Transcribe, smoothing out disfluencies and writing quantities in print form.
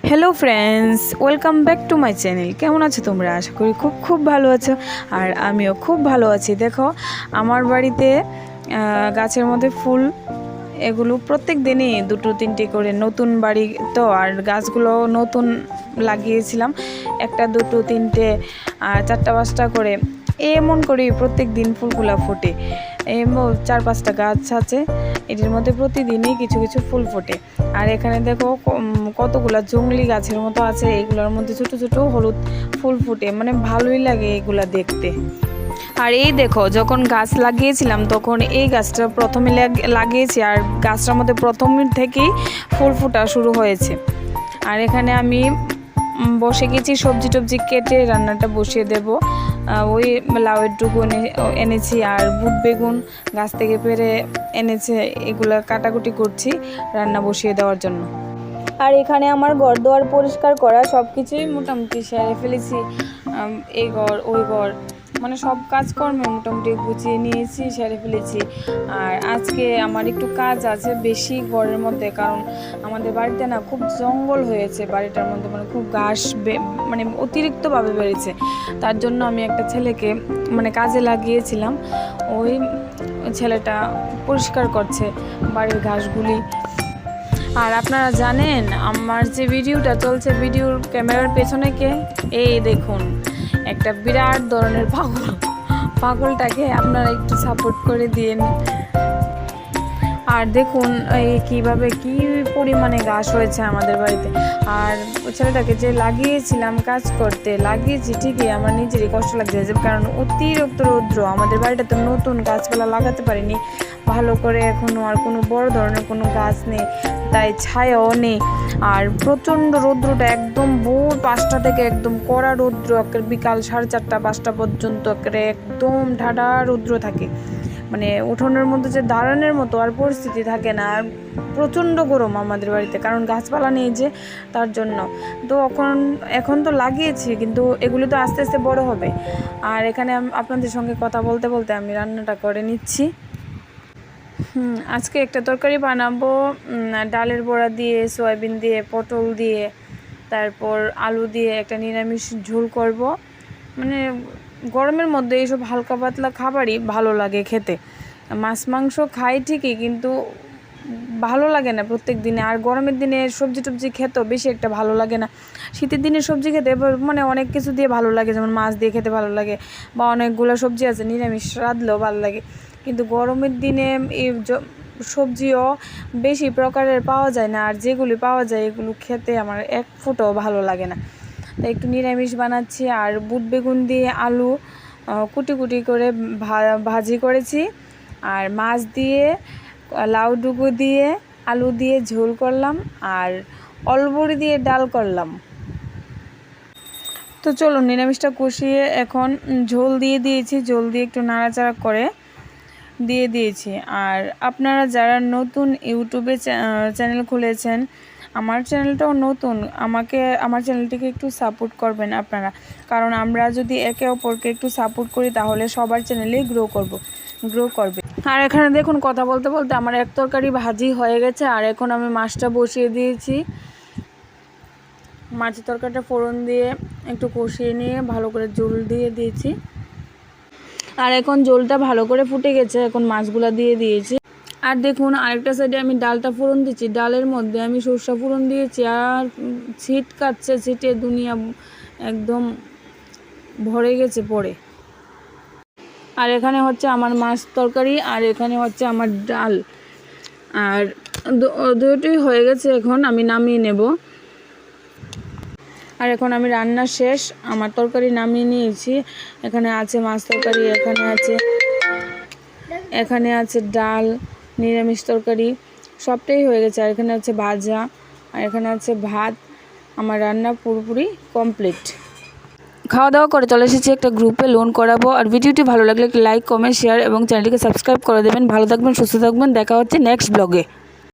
Hello friends, welcome back to my channel. কেমন আছো তোমরা? আশা করি খুব ভালো আছো, আর আমিও খুব ভালো আছি। দেখো, আমার বাড়িতে গাছের মধ্যে ফুল, এগুলো প্রত্যেক দিনই দুটো তিনটে করে, নতুন বাড়ি তো, আর গাছগুলো নতুন লাগিয়েছিলাম, একটা দুটো তিনটে আর চারটা পাঁচটা করে, এমন করেই প্রত্যেক দিন ফুলগুলো ফোটে। চার পাঁচটা গাছ আছে, এটির মধ্যে প্রতিদিনই কিছু কিছু ফুল ফোটে। আর এখানে দেখো কতগুলা জংলি গাছের মতো আছে, এগুলোর মধ্যে ছোট ছোট হলুদ ফুল ফুটে, মানে ভালোই লাগে এগুলা দেখতে। আর এই দেখো, যখন গাছ লাগিয়েছিলাম তখন এই গাছটা প্রথমে লাগিয়েছি, আর গাছটার মধ্যে প্রথম থেকেই ফুল ফোটা শুরু হয়েছে। আর এখানে আমি বসে গেছি সবজি টবজি কেটে রান্নাটা বসিয়ে দেব। ওই লাউয়ের টুকু এনেছি, আর বুট বেগুন গাছ থেকে পেড়ে এনেছে, এগুলো কাটাকুটি করছি রান্না বসিয়ে দেওয়ার জন্য। আর এখানে আমার ঘর দোয়ার পরিষ্কার করা সব কিছুই মোটামুটি সেরে ফেলেছি। এই ঘর ওই ঘর, মানে সব কাজকর্মে মোটামুটি গুছিয়ে নিয়েছি, সেরে ফেলেছি। আর আজকে আমার একটু কাজ আছে বেশি ঘরের মধ্যে, কারণ আমাদের বাড়িতে না খুব জঙ্গল হয়েছে, বাড়িটার মধ্যে মানে খুব ঘাস মানে অতিরিক্তভাবে বেড়েছে। তার জন্য আমি একটা ছেলেকে মানে কাজে লাগিয়েছিলাম, ওই ছেলেটা পরিষ্কার করছে বাড়ির ঘাসগুলি। আর আপনারা জানেন আমার যে ভিডিওটা চলছে, ভিডিওর ক্যামেরার পেছনে কে? এই দেখুন, একটা বিরাট ধরনের পাগলটাকে আপনারা একটু সাপোর্ট করে দিন। আর দেখুন এই কীভাবে কি পরিমাণে ঘাস হয়েছে আমাদের বাড়িতে। আর ছেলেটাকে যে লাগিয়েছিলাম কাজ করতে, লাগিয়েছি ঠিকই, আমার নিজেরই কষ্ট লাগছে, কারণ অতিরিক্ত রৌদ্র। আমাদের বাড়িটা তো নতুন, গাছপালা লাগাতে পারিনি ভালো করে এখনও, আর কোনো বড় ধরনের কোনো গাছ নেই, তাই ছায়াও নেই। আর প্রচণ্ড রৌদ্রটা একদম ভোর 5টা থেকে একদম কড়া রৌদ্র, বিকাল 4:30 5টা পর্যন্ত একদম ঠাডা রৌদ্র থাকে, মানে উঠোনের মধ্যে যে দাঁড়ানোর মতো আর পরিস্থিতি থাকে না। আর প্রচণ্ড গরম আমাদের বাড়িতে, কারণ গাছপালা নেই যে, তার জন্য। তো এখন তো লাগিয়েছি, কিন্তু এগুলো তো আস্তে আস্তে বড় হবে। আর এখানে আপনাদের সঙ্গে কথা বলতে বলতে আমি রান্নাটা করে নিচ্ছি। আজকে একটা তরকারি বানাবো, ডালের বড়া দিয়ে, সয়াবিন দিয়ে, পটল দিয়ে, তারপর আলু দিয়ে একটা নিরামিষ ঝোল করব। মানে গরমের মধ্যে এইসব হালকা পাতলা খাবারই ভালো লাগে খেতে। মাছ মাংস খাই ঠিকই, কিন্তু ভালো লাগে না প্রত্যেক দিনে। আর গরমের দিনে সবজি টবজি খেতেও বেশি একটা ভালো লাগে না। শীতের দিনে সবজি খেতে মানে অনেক কিছু দিয়ে ভালো লাগে, যেমন মাছ দিয়ে খেতে ভালো লাগে, বা অনেকগুলো সবজি আছে নিরামিষ রাঁধলেও ভালো লাগে। কিন্তু গরমের দিনে এই সবজিও বেশি প্রকারের পাওয়া যায় না, আর যেগুলি পাওয়া যায় এগুলো খেতে আমার এক ফুটাও ভালো লাগে না। তাই একটু নিরামিষ বানাচ্ছি। আর বুট বেগুন দিয়ে আলু কুটি কুটি করে ভাজি করেছি, আর মাছ দিয়ে, লাউ ডুগু দিয়ে, আলু দিয়ে ঝোল করলাম, আর অলবড়ি দিয়ে ডাল করলাম। তো চলো নিরামিষটা কষিয়ে এখন ঝোল দিয়ে দিয়েছি, ঝোল দিয়ে একটু নাড়াচাড়া করে দিয়ে দিয়েছি। আর আপনারা যারা নতুন ইউটিউবে চ্যানেল খুলেছেন, আমার চ্যানেলটাও নতুন, আমার চ্যানেলটিকে একটু সাপোর্ট করবেন আপনারা, কারণ আমরা যদি একে অপরকে একটু সাপোর্ট করি তাহলে সবার চ্যানেলেই গ্রো করবে। আর এখানে দেখুন, কথা বলতে বলতে আমার এক তরকারি ভাজি হয়ে গেছে, আর এখন আমি মাছটা বসিয়ে দিয়েছি। মাছের তরকারিটা ফোড়ন দিয়ে একটু কষিয়ে নিয়ে ভালো করে ঝোল দিয়ে দিয়েছি। আর এখন ঝোলটা ভালো করে ফুটে গেছে, এখন মাছগুলো দিয়ে দিয়েছি। আর দেখুন আরেকটা সাইডে আমি ডালটা ফোড়ন দিচ্ছি, ডালের মধ্যে আমি সরষা ফোড়ন দিয়েছি, আর ছিট কাটছে, ছিটে দুনিয়া একদম ভরে গেছে পড়ে। আর এখানে হচ্ছে আমার মাছ তরকারি, আর এখানে হচ্ছে আমার ডাল, আর দুটোই হয়ে গেছে, এখন আমি নামিয়ে নেব। আর এখন আমি রান্না শেষ, আমার তরকারি নামিয়ে নিয়েছি। এখানে আছে মাছ তরকারি, এখানে আছে ডাল, নিরামিষ তরকারি, সবটাই হয়ে গেছে। আর এখানে আছে ভাজা, আর এখানে আছে ভাত। আমার রান্না পুরোপুরি কমপ্লিট। খাওয়া দাওয়া করে চলে এসেছি একটা গ্রুপে, লোন করাবো। আর ভিডিওটি ভালো লাগলে লাইক কমেন্ট শেয়ার এবং চ্যানেলটিকে সাবস্ক্রাইব করে দেবেন। ভালো থাকবেন, সুস্থ থাকবেন, দেখা হচ্ছে নেক্সট ব্লগে।